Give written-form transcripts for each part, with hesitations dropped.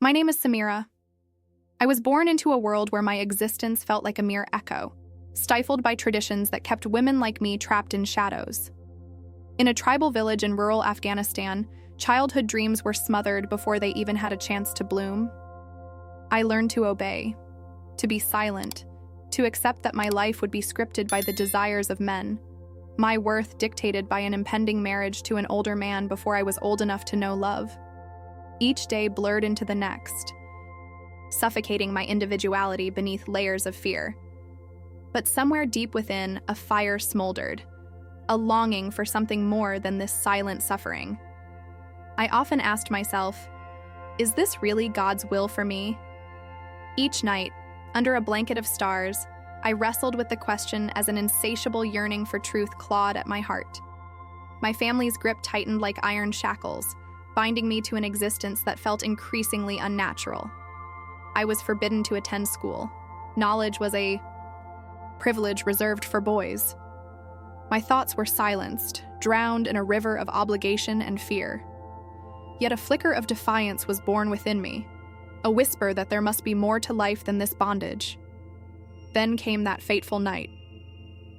My name is Samira. I was born into a world where my existence felt like a mere echo, stifled by traditions that kept women like me trapped in shadows. In a tribal village in rural Afghanistan, childhood dreams were smothered before they even had a chance to bloom. I learned to obey, to be silent, to accept that my life would be scripted by the desires of men, my worth dictated by an impending marriage to an older man before I was old enough to know love. Each day blurred into the next, suffocating my individuality beneath layers of fear. But somewhere deep within, a fire smoldered, a longing for something more than this silent suffering. I often asked myself, is this really God's will for me? Each night, under a blanket of stars, I wrestled with the question as an insatiable yearning for truth clawed at my heart. My family's grip tightened like iron shackles, binding me to an existence that felt increasingly unnatural. I was forbidden to attend school. Knowledge was a privilege reserved for boys. My thoughts were silenced, drowned in a river of obligation and fear. Yet a flicker of defiance was born within me, a whisper that there must be more to life than this bondage. Then came that fateful night.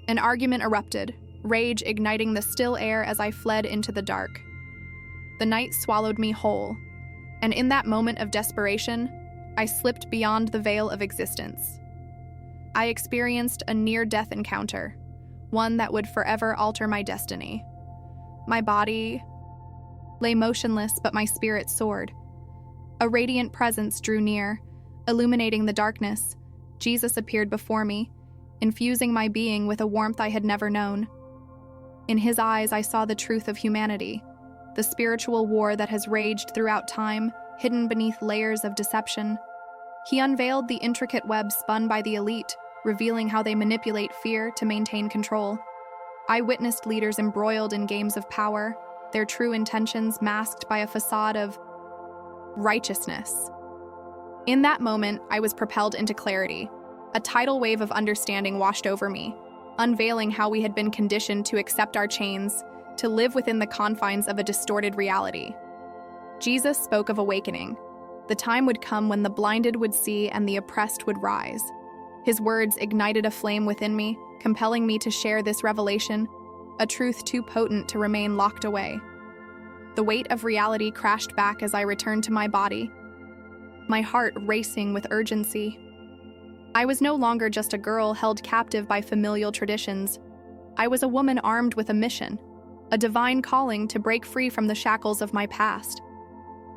An argument erupted, rage igniting the still air as I fled into the dark. The night swallowed me whole, and in that moment of desperation, I slipped beyond the veil of existence. I experienced a near-death encounter, one that would forever alter my destiny. My body lay motionless, but my spirit soared. A radiant presence drew near, illuminating the darkness. Jesus appeared before me, infusing my being with a warmth I had never known. In his eyes, I saw the truth of humanity, the spiritual war that has raged throughout time, hidden beneath layers of deception. He unveiled the intricate web spun by the elite, revealing how they manipulate fear to maintain control. I witnessed leaders embroiled in games of power, their true intentions masked by a facade of righteousness. In that moment, I was propelled into clarity. A tidal wave of understanding washed over me, unveiling how we had been conditioned to accept our chains, to live within the confines of a distorted reality. Jesus spoke of awakening. The time would come when the blinded would see and the oppressed would rise. His words ignited a flame within me, compelling me to share this revelation, a truth too potent to remain locked away. The weight of reality crashed back as I returned to my body, my heart racing with urgency. I was no longer just a girl held captive by familial traditions. I was a woman armed with a mission, a divine calling to break free from the shackles of my past.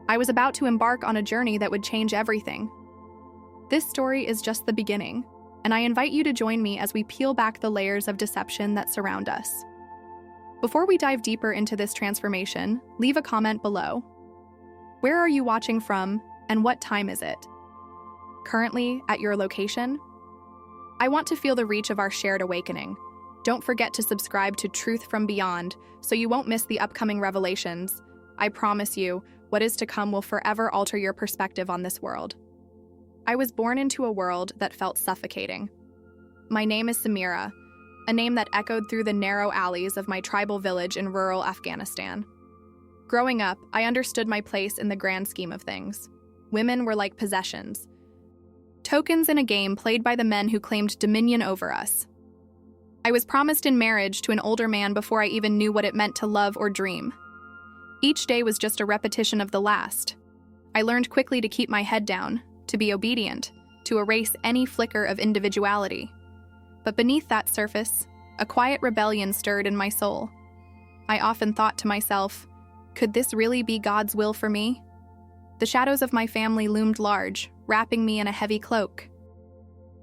I was about to embark on a journey that would change everything. This story is just the beginning, and I invite you to join me as we peel back the layers of deception that surround us. Before we dive deeper into this transformation, leave a comment below. Where are you watching from, and what time is it? Currently, at your location? I want to feel the reach of our shared awakening. Don't forget to subscribe to Truth from Beyond so you won't miss the upcoming revelations. I promise you, what is to come will forever alter your perspective on this world. I was born into a world that felt suffocating. My name is Samira, a name that echoed through the narrow alleys of my tribal village in rural Afghanistan. Growing up, I understood my place in the grand scheme of things. Women were like possessions, tokens in a game played by the men who claimed dominion over us. I was promised in marriage to an older man before I even knew what it meant to love or dream. Each day was just a repetition of the last. I learned quickly to keep my head down, to be obedient, to erase any flicker of individuality. But beneath that surface, a quiet rebellion stirred in my soul. I often thought to myself, could this really be God's will for me? The shadows of my family loomed large, wrapping me in a heavy cloak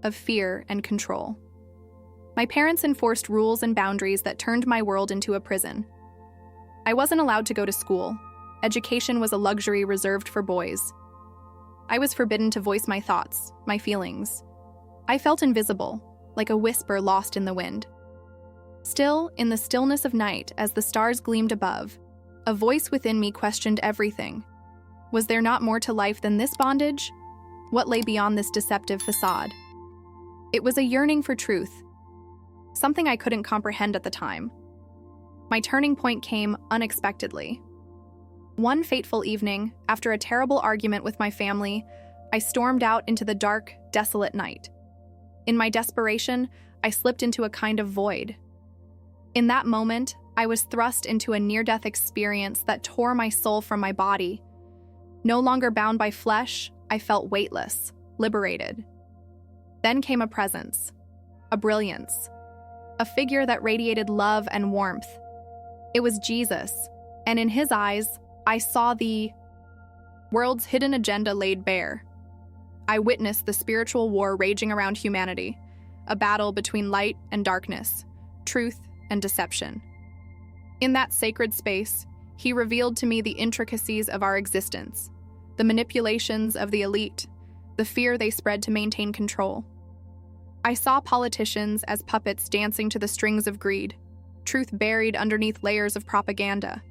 of fear and control. My parents enforced rules and boundaries that turned my world into a prison. I wasn't allowed to go to school. Education was a luxury reserved for boys. I was forbidden to voice my thoughts, my feelings. I felt invisible, like a whisper lost in the wind. Still, in the stillness of night, as the stars gleamed above, a voice within me questioned everything. Was there not more to life than this bondage? What lay beyond this deceptive facade? It was a yearning for truth, something I couldn't comprehend at the time. My turning point came unexpectedly. One fateful evening, after a terrible argument with my family, I stormed out into the dark, desolate night. In my desperation, I slipped into a kind of void. In that moment, I was thrust into a near-death experience that tore my soul from my body. No longer bound by flesh, I felt weightless, liberated. Then came a presence, a brilliance, a figure that radiated love and warmth. It was Jesus, and in his eyes, I saw the world's hidden agenda laid bare. I witnessed the spiritual war raging around humanity, a battle between light and darkness, truth and deception. In that sacred space, he revealed to me the intricacies of our existence, the manipulations of the elite, the fear they spread to maintain control. I saw politicians as puppets dancing to the strings of greed, truth buried underneath layers of propaganda.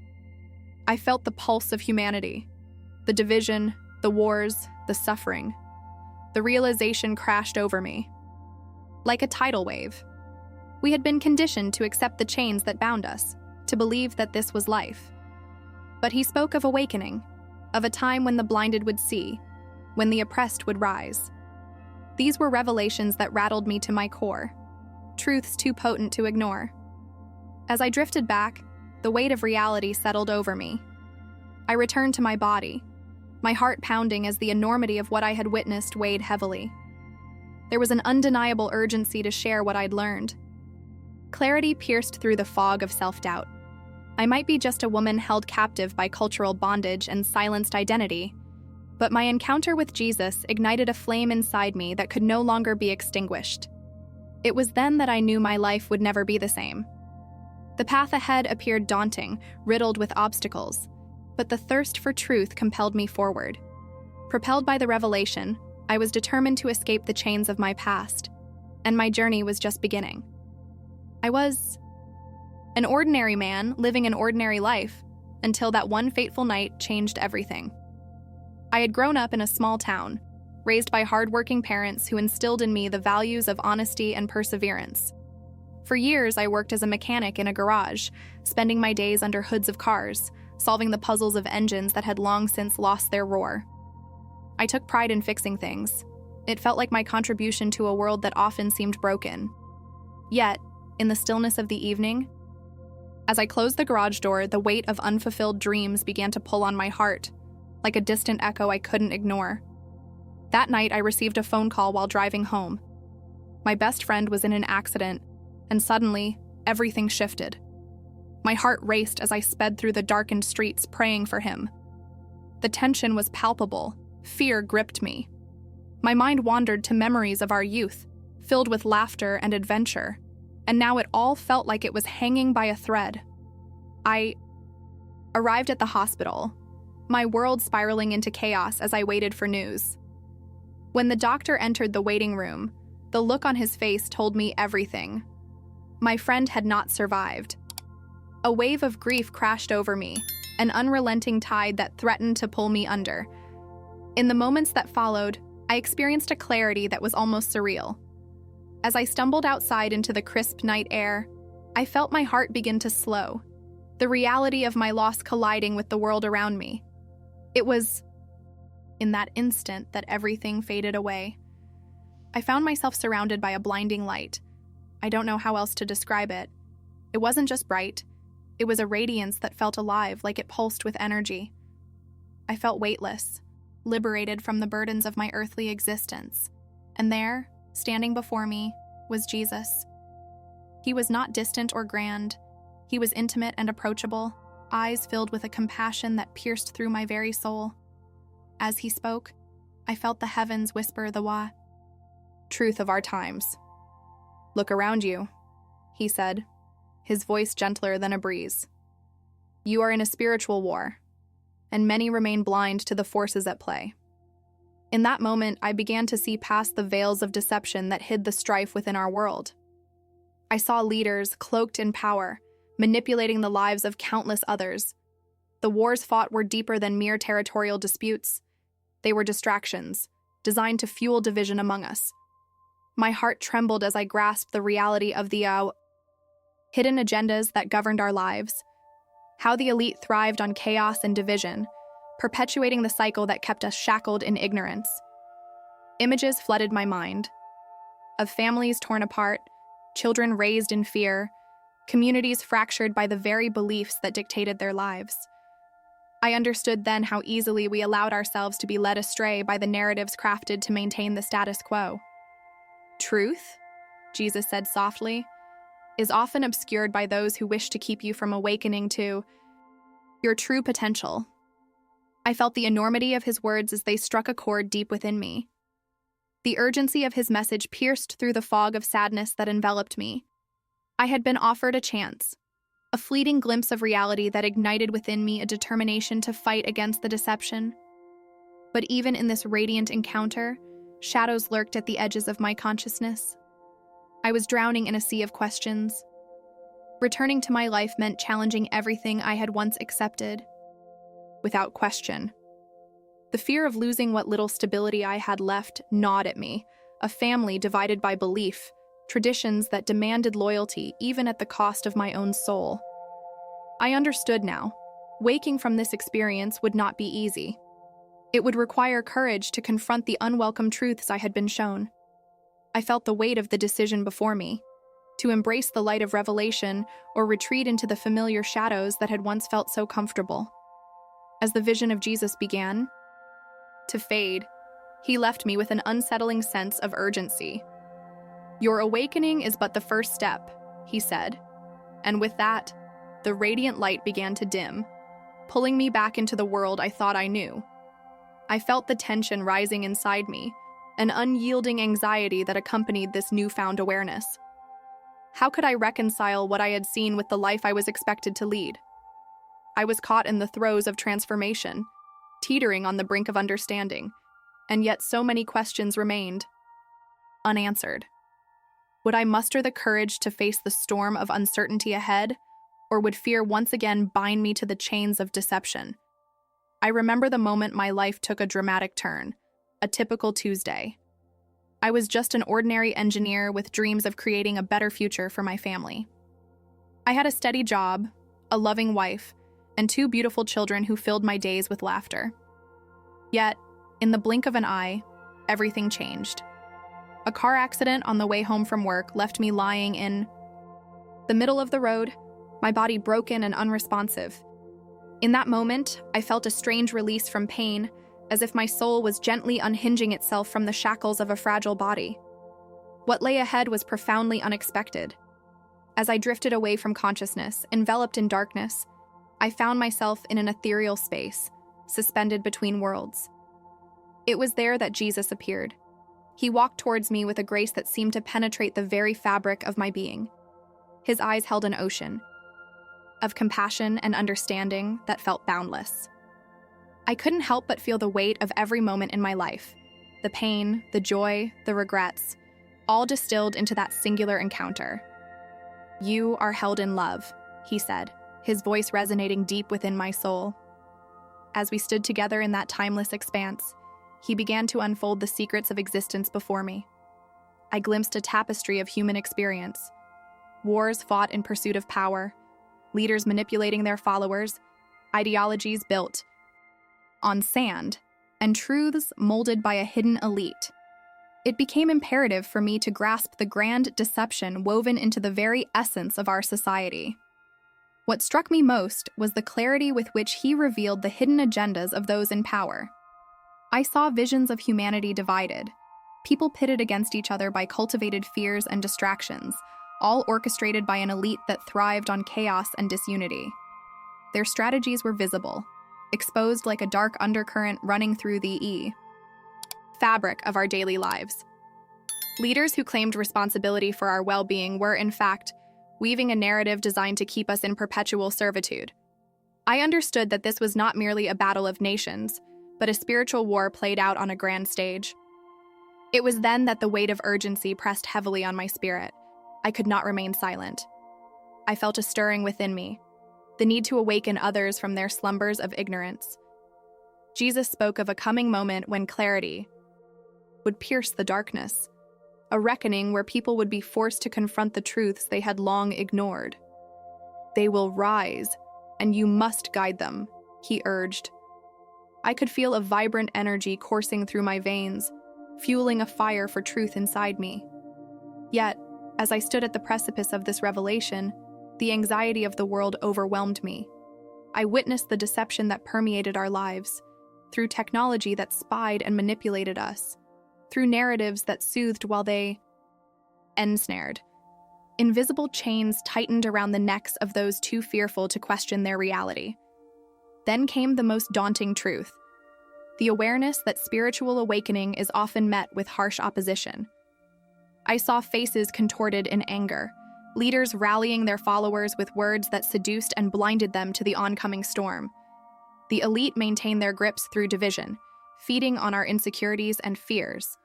I felt the pulse of humanity, the division, the wars, the suffering. The realization crashed over me. Like a tidal wave. We had been conditioned to accept the chains that bound us, to believe that this was life. But he spoke of awakening, of a time when the blinded would see, when the oppressed would rise. These were revelations that rattled me to my core, truths too potent to ignore. As I drifted back, the weight of reality settled over me. I returned to my body, my heart pounding as the enormity of what I had witnessed weighed heavily. There was an undeniable urgency to share what I'd learned. Clarity pierced through the fog of self-doubt. I might be just a woman held captive by cultural bondage and silenced identity, but my encounter with Jesus ignited a flame inside me that could no longer be extinguished. It was then that I knew my life would never be the same. The path ahead appeared daunting, riddled with obstacles, but the thirst for truth compelled me forward. Propelled by the revelation, I was determined to escape the chains of my past, and my journey was just beginning. I was an ordinary man living an ordinary life until that one fateful night changed everything. I had grown up in a small town, raised by hardworking parents who instilled in me the values of honesty and perseverance. For years, I worked as a mechanic in a garage, spending my days under hoods of cars, solving the puzzles of engines that had long since lost their roar. I took pride in fixing things. It felt like my contribution to a world that often seemed broken. Yet, in the stillness of the evening, as I closed the garage door, the weight of unfulfilled dreams began to pull on my heart, like a distant echo I couldn't ignore. That night, I received a phone call while driving home. My best friend was in an accident, and suddenly, everything shifted. My heart raced as I sped through the darkened streets praying for him. The tension was palpable. Fear gripped me. My mind wandered to memories of our youth, filled with laughter and adventure, and now it all felt like it was hanging by a thread. I arrived at the hospital, my world spiraling into chaos as I waited for news. When the doctor entered the waiting room, the look on his face told me everything. My friend had not survived. A wave of grief crashed over me, an unrelenting tide that threatened to pull me under. In the moments that followed, I experienced a clarity that was almost surreal. As I stumbled outside into the crisp night air, I felt my heart begin to slow, the reality of my loss colliding with the world around me. It was in that instant that everything faded away. I found myself surrounded by a blinding light. I don't know how else to describe it. It wasn't just bright. It was a radiance that felt alive, like it pulsed with energy. I felt weightless, liberated from the burdens of my earthly existence. And there, standing before me, was Jesus. He was not distant or grand. He was intimate and approachable, eyes filled with a compassion that pierced through my very soul. As he spoke, I felt the heavens whisper the truth of our times. "Look around you," he said, his voice gentler than a breeze. "You are in a spiritual war, and many remain blind to the forces at play." In that moment, I began to see past the veils of deception that hid the strife within our world. I saw leaders cloaked in power, manipulating the lives of countless others. The wars fought were deeper than mere territorial disputes. They were distractions, designed to fuel division among us. My heart trembled as I grasped the reality of the hidden agendas that governed our lives. how the elite thrived on chaos and division, perpetuating the cycle that kept us shackled in ignorance. Images flooded my mind of families torn apart, children raised in fear, communities fractured by the very beliefs that dictated their lives. I understood then how easily we allowed ourselves to be led astray by the narratives crafted to maintain the status quo. Truth, Jesus said softly, is often obscured by those who wish to keep you from awakening to your true potential. I felt the enormity of his words as they struck a chord deep within me. The urgency of his message pierced through the fog of sadness that enveloped me. I had been offered a chance, a fleeting glimpse of reality that ignited within me a determination to fight against the deception. But even in this radiant encounter, shadows lurked at the edges of my consciousness. I was drowning in a sea of questions. Returning to my life meant challenging everything I had once accepted. Without question. The fear of losing what little stability I had left gnawed at me, a family divided by belief, traditions that demanded loyalty even at the cost of my own soul. I understood now. Waking from this experience would not be easy. It would require courage to confront the unwelcome truths I had been shown. I felt the weight of the decision before me, to embrace the light of revelation or retreat into the familiar shadows that had once felt so comfortable. As the vision of Jesus began to fade, he left me with an unsettling sense of urgency. Your awakening is but the first step, he said. And with that, the radiant light began to dim, pulling me back into the world I thought I knew. I felt the tension rising inside me, an unyielding anxiety that accompanied this newfound awareness. How could I reconcile what I had seen with the life I was expected to lead? I was caught in the throes of transformation, teetering on the brink of understanding, and yet so many questions remained unanswered. Would I muster the courage to face the storm of uncertainty ahead, or would fear once again bind me to the chains of deception? I remember the moment my life took a dramatic turn, a typical Tuesday. I was just an ordinary engineer with dreams of creating a better future for my family. I had a steady job, a loving wife, and 2 beautiful children who filled my days with laughter. Yet, in the blink of an eye, everything changed. A car accident on the way home from work left me lying in the middle of the road, my body broken and unresponsive. In that moment, I felt a strange release from pain, as if my soul was gently unhinging itself from the shackles of a fragile body. What lay ahead was profoundly unexpected. As I drifted away from consciousness, enveloped in darkness, I found myself in an ethereal space, suspended between worlds. It was there that Jesus appeared. He walked towards me with a grace that seemed to penetrate the very fabric of my being. His eyes held an ocean of compassion and understanding that felt boundless. I couldn't help but feel the weight of every moment in my life, the pain, the joy, the regrets, all distilled into that singular encounter. "You are held in love," he said, his voice resonating deep within my soul. As we stood together in that timeless expanse, he began to unfold the secrets of existence before me. I glimpsed a tapestry of human experience. Wars fought in pursuit of power, leaders manipulating their followers, ideologies built on sand, and truths molded by a hidden elite. It became imperative for me to grasp the grand deception woven into the very essence of our society. What struck me most was the clarity with which he revealed the hidden agendas of those in power. I saw visions of humanity divided, people pitted against each other by cultivated fears and distractions, all orchestrated by an elite that thrived on chaos and disunity. Their strategies were visible, exposed like a dark undercurrent running through the fabric of our daily lives. Leaders who claimed responsibility for our well-being were, in fact, weaving a narrative designed to keep us in perpetual servitude. I understood that this was not merely a battle of nations, but a spiritual war played out on a grand stage. It was then that the weight of urgency pressed heavily on my spirit. I could not remain silent. I felt a stirring within me, the need to awaken others from their slumbers of ignorance. Jesus spoke of a coming moment when clarity would pierce the darkness, a reckoning where people would be forced to confront the truths they had long ignored. "They will rise," and you must guide them," he urged. I could feel a vibrant energy coursing through my veins, fueling a fire for truth inside me. Yet, as I stood at the precipice of this revelation, the anxiety of the world overwhelmed me. I witnessed the deception that permeated our lives, through technology that spied and manipulated us, through narratives that soothed while they ensnared. Invisible chains tightened around the necks of those too fearful to question their reality. Then came the most daunting truth: the awareness that spiritual awakening is often met with harsh opposition. I saw faces contorted in anger, leaders rallying their followers with words that seduced and blinded them to the oncoming storm. The elite maintained their grips through division, feeding on our insecurities and fears.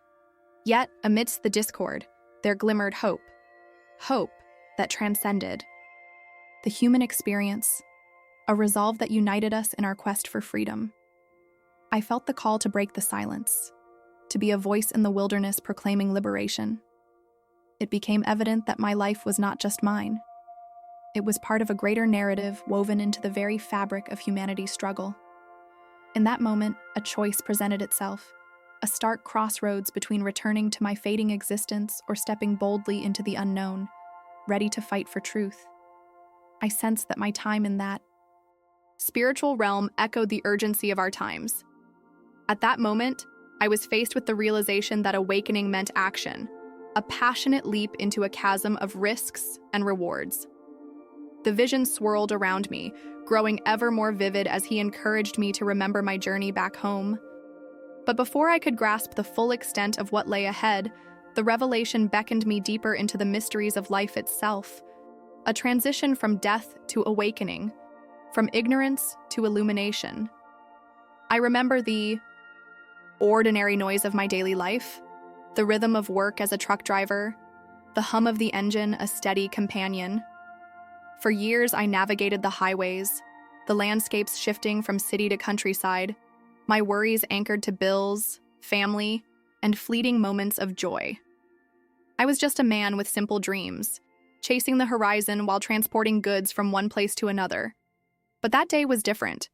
Yet, amidst the discord, there glimmered hope. Hope that transcended. The human experience, a resolve that united us in our quest for freedom. I felt the call to break the silence, to be a voice in the wilderness proclaiming liberation. It became evident that my life was not just mine. It was part of a greater narrative woven into the very fabric of humanity's struggle. In that moment, a choice presented itself, a stark crossroads between returning to my fading existence or stepping boldly into the unknown, ready to fight for truth. I sensed that my time in that spiritual realm echoed the urgency of our times. At that moment, I was faced with the realization that awakening meant action, a passionate leap into a chasm of risks and rewards. The vision swirled around me, growing ever more vivid as he encouraged me to remember my journey back home. But before I could grasp the full extent of what lay ahead, the revelation beckoned me deeper into the mysteries of life itself, a transition from death to awakening, from ignorance to illumination. I remember the ordinary noise of my daily life, the rhythm of work as a truck driver, the hum of the engine a steady companion. For years, I navigated the highways, the landscapes shifting from city to countryside, my worries anchored to bills, family, and fleeting moments of joy. I was just a man with simple dreams, chasing the horizon while transporting goods from one place to another. But that day was different.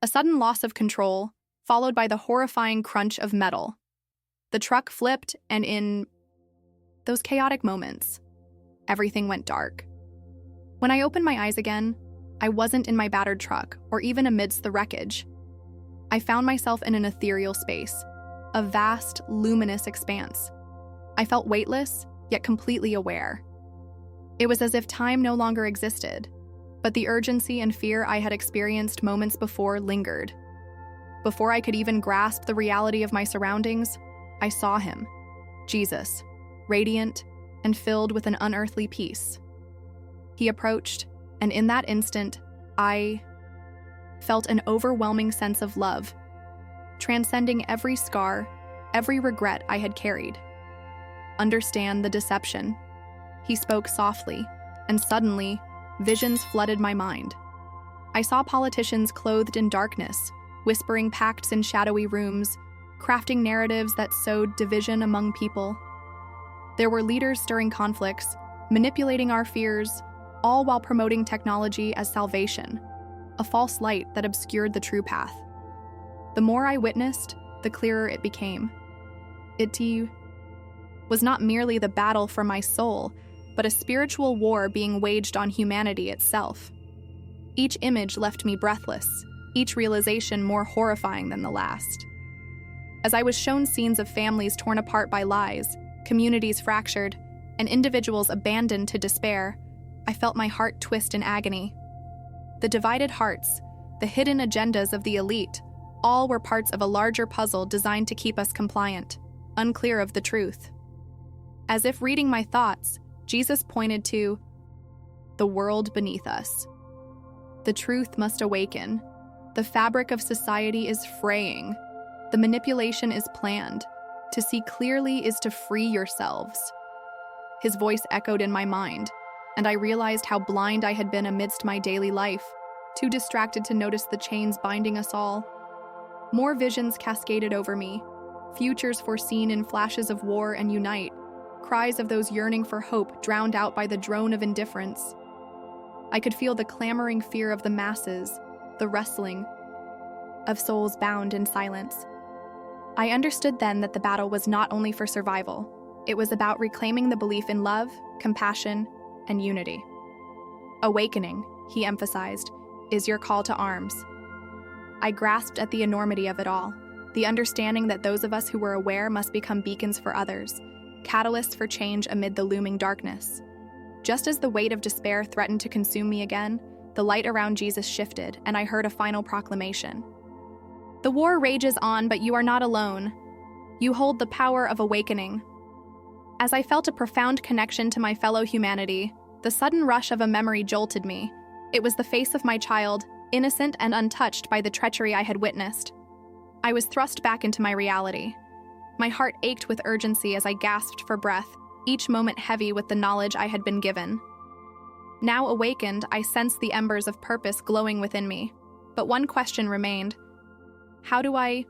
A sudden loss of control, followed by the horrifying crunch of metal. The truck flipped, and in those chaotic moments, everything went dark. When I opened my eyes again, I wasn't in my battered truck or even amidst the wreckage. I found myself in an ethereal space, a vast, luminous expanse. I felt weightless, yet completely aware. It was as if time no longer existed, but the urgency and fear I had experienced moments before lingered. Before I could even grasp the reality of my surroundings, I saw him, Jesus, radiant and filled with an unearthly peace. He approached, and in that instant, I felt an overwhelming sense of love, transcending every scar, every regret I had carried. "Understand the deception," he spoke softly, and suddenly, visions flooded my mind. I saw politicians clothed in darkness, whispering pacts in shadowy rooms, crafting narratives that sowed division among people. There were leaders stirring conflicts, manipulating our fears, all while promoting technology as salvation, a false light that obscured the true path. The more I witnessed, the clearer it became. It was not merely the battle for my soul, but a spiritual war being waged on humanity itself. Each image left me breathless, each realization more horrifying than the last. As I was shown scenes of families torn apart by lies, communities fractured, and individuals abandoned to despair, I felt my heart twist in agony. The divided hearts, the hidden agendas of the elite, all were parts of a larger puzzle designed to keep us compliant, unclear of the truth. As if reading my thoughts, Jesus pointed to the world beneath us. The truth must awaken. The fabric of society is fraying. The manipulation is planned. To see clearly is to free yourselves. His voice echoed in my mind, and I realized how blind I had been amidst my daily life, too distracted to notice the chains binding us all. More visions cascaded over me, futures foreseen in flashes of war and unite, cries of those yearning for hope drowned out by the drone of indifference. I could feel the clamoring fear of the masses, the wrestling of souls bound in silence. I understood then that the battle was not only for survival, it was about reclaiming the belief in love, compassion, and unity. Awakening, he emphasized, is your call to arms. I grasped at the enormity of it all, the understanding that those of us who were aware must become beacons for others, catalysts for change amid the looming darkness. Just as the weight of despair threatened to consume me again, the light around Jesus shifted, and I heard a final proclamation. The war rages on, but you are not alone. You hold the power of awakening. As I felt a profound connection to my fellow humanity, the sudden rush of a memory jolted me. It was the face of my child, innocent and untouched by the treachery I had witnessed. I was thrust back into my reality. My heart ached with urgency as I gasped for breath, each moment heavy with the knowledge I had been given. Now awakened, I sensed the embers of purpose glowing within me. But one question remained. How do I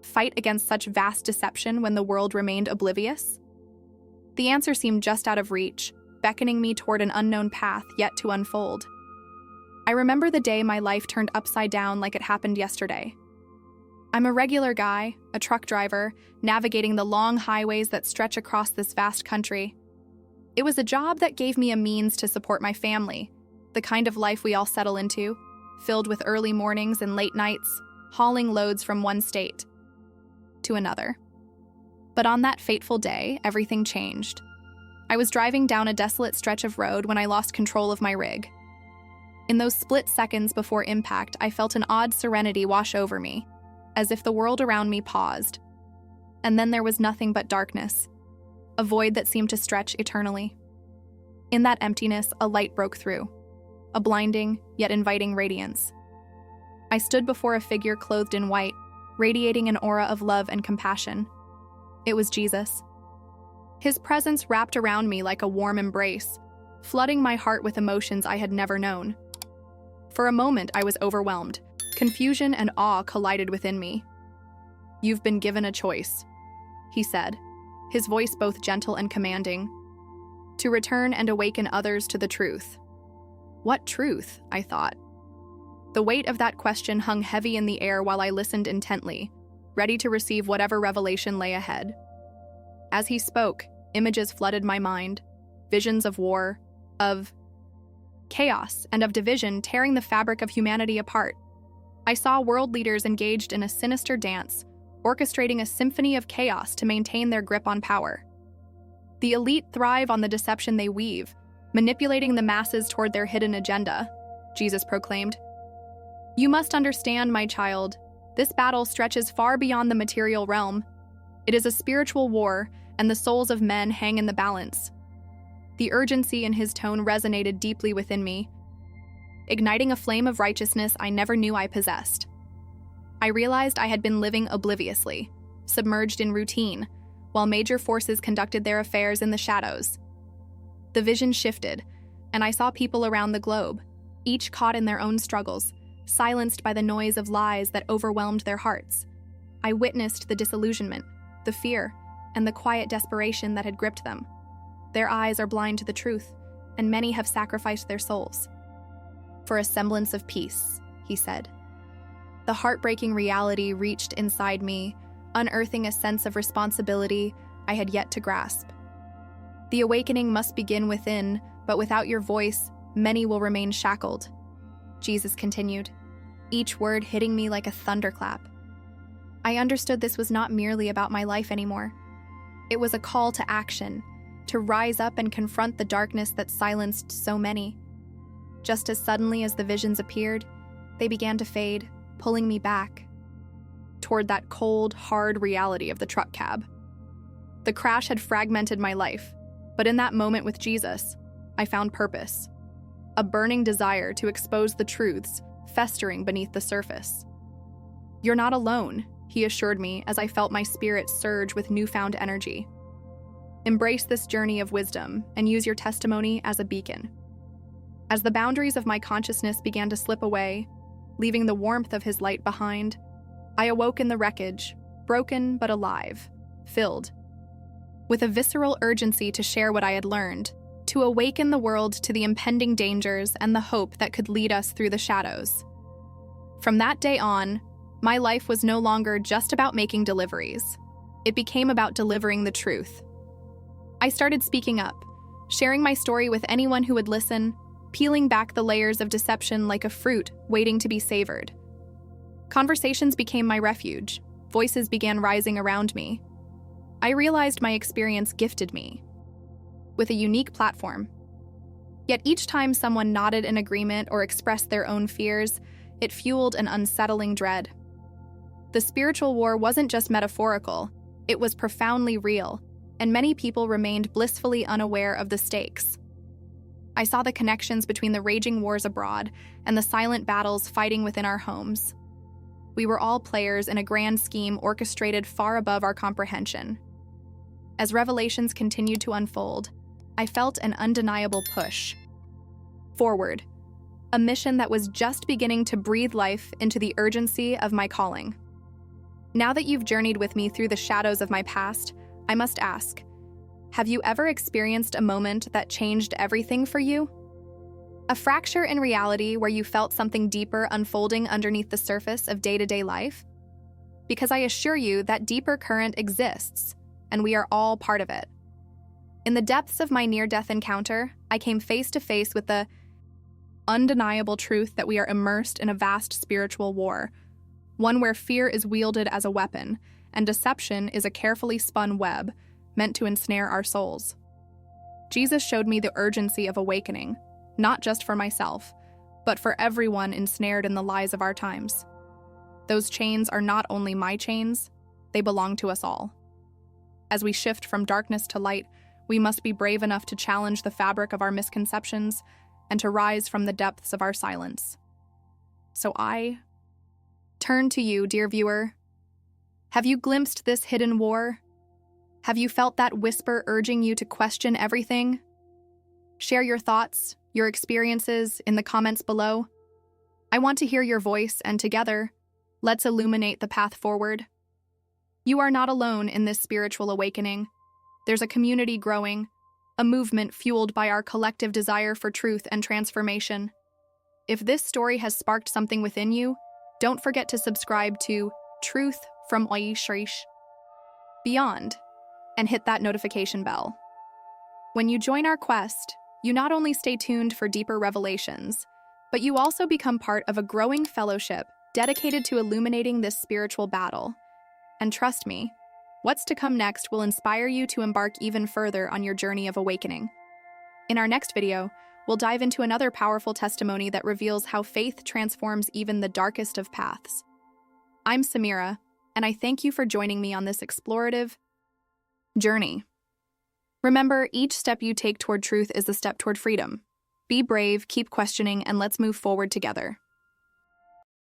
fight against such vast deception when the world remained oblivious? The answer seemed just out of reach, beckoning me toward an unknown path yet to unfold. I remember the day my life turned upside down like it happened yesterday. I'm a regular guy, a truck driver, navigating the long highways that stretch across this vast country. It was a job that gave me a means to support my family, the kind of life we all settle into, filled with early mornings and late nights, hauling loads from one state to another. But on that fateful day, everything changed. I was driving down a desolate stretch of road when I lost control of my rig. In those split seconds before impact, I felt an odd serenity wash over me, as if the world around me paused. And then there was nothing but darkness, a void that seemed to stretch eternally. In that emptiness, a light broke through, a blinding yet inviting radiance. I stood before a figure clothed in white, radiating an aura of love and compassion. It was Jesus. His presence wrapped around me like a warm embrace, flooding my heart with emotions I had never known. For a moment, I was overwhelmed. Confusion and awe collided within me. "You've been given a choice," he said, his voice both gentle and commanding. "To return and awaken others to the truth." What truth? I thought. The weight of that question hung heavy in the air while I listened intently, ready to receive whatever revelation lay ahead. As he spoke, images flooded my mind, visions of war, of chaos, and of division tearing the fabric of humanity apart. I saw world leaders engaged in a sinister dance, orchestrating a symphony of chaos to maintain their grip on power. The elite thrive on the deception they weave, manipulating the masses toward their hidden agenda, Jesus proclaimed. "You must understand, my child, this battle stretches far beyond the material realm. It is a spiritual war, and the souls of men hang in the balance." The urgency in his tone resonated deeply within me, igniting a flame of righteousness I never knew I possessed. I realized I had been living obliviously, submerged in routine, while major forces conducted their affairs in the shadows. The vision shifted, and I saw people around the globe, each caught in their own struggles, silenced by the noise of lies that overwhelmed their hearts. I witnessed the disillusionment, the fear, and the quiet desperation that had gripped them. Their eyes are blind to the truth, and many have sacrificed their souls for a semblance of peace, he said. The heartbreaking reality reached inside me, unearthing a sense of responsibility I had yet to grasp. The awakening must begin within, but without your voice, many will remain shackled, Jesus continued, each word hitting me like a thunderclap. I understood this was not merely about my life anymore. It was a call to action, to rise up and confront the darkness that silenced so many. Just as suddenly as the visions appeared, they began to fade, pulling me back toward that cold, hard reality of the truck cab. The crash had fragmented my life, but in that moment with Jesus, I found purpose, a burning desire to expose the truths festering beneath the surface. "You're not alone," he assured me as I felt my spirit surge with newfound energy. "Embrace this journey of wisdom and use your testimony as a beacon." As the boundaries of my consciousness began to slip away, leaving the warmth of his light behind, I awoke in the wreckage, broken but alive, filled with a visceral urgency to share what I had learned, to awaken the world to the impending dangers and the hope that could lead us through the shadows. From that day on, my life was no longer just about making deliveries. It became about delivering the truth. I started speaking up, sharing my story with anyone who would listen, peeling back the layers of deception like a fruit waiting to be savored. Conversations became my refuge. Voices began rising around me. I realized my experience gifted me with a unique platform. Yet each time someone nodded in agreement or expressed their own fears, it fueled an unsettling dread. The spiritual war wasn't just metaphorical, it was profoundly real, and many people remained blissfully unaware of the stakes. I saw the connections between the raging wars abroad and the silent battles fighting within our homes. We were all players in a grand scheme orchestrated far above our comprehension. As revelations continued to unfold, I felt an undeniable push forward, a mission that was just beginning to breathe life into the urgency of my calling. Now that you've journeyed with me through the shadows of my past, I must ask, have you ever experienced a moment that changed everything for you? A fracture in reality where you felt something deeper unfolding underneath the surface of day-to-day life? Because I assure you that deeper current exists, and we are all part of it. In the depths of my near-death encounter, I came face to face with the undeniable truth that we are immersed in a vast spiritual war, one where fear is wielded as a weapon, and deception is a carefully spun web meant to ensnare our souls. Jesus showed me the urgency of awakening, not just for myself, but for everyone ensnared in the lies of our times. Those chains are not only my chains, they belong to us all. As we shift from darkness to light, we must be brave enough to challenge the fabric of our misconceptions and to rise from the depths of our silence. So I turn to you, dear viewer. Have you glimpsed this hidden war? Have you felt that whisper urging you to question everything? Share your thoughts, your experiences in the comments below. I want to hear your voice, and together, let's illuminate the path forward. You are not alone in this spiritual awakening. There's a community growing, a movement fueled by our collective desire for truth and transformation. If this story has sparked something within you, don't forget to subscribe to Truth from Beyond and hit that notification bell. When you join our quest, you not only stay tuned for deeper revelations, but you also become part of a growing fellowship dedicated to illuminating this spiritual battle. And trust me, what's to come next will inspire you to embark even further on your journey of awakening. In our next video, we'll dive into another powerful testimony that reveals how faith transforms even the darkest of paths. I'm Samira, and I thank you for joining me on this explorative journey. Remember, each step you take toward truth is a step toward freedom. Be brave, keep questioning, and let's move forward together.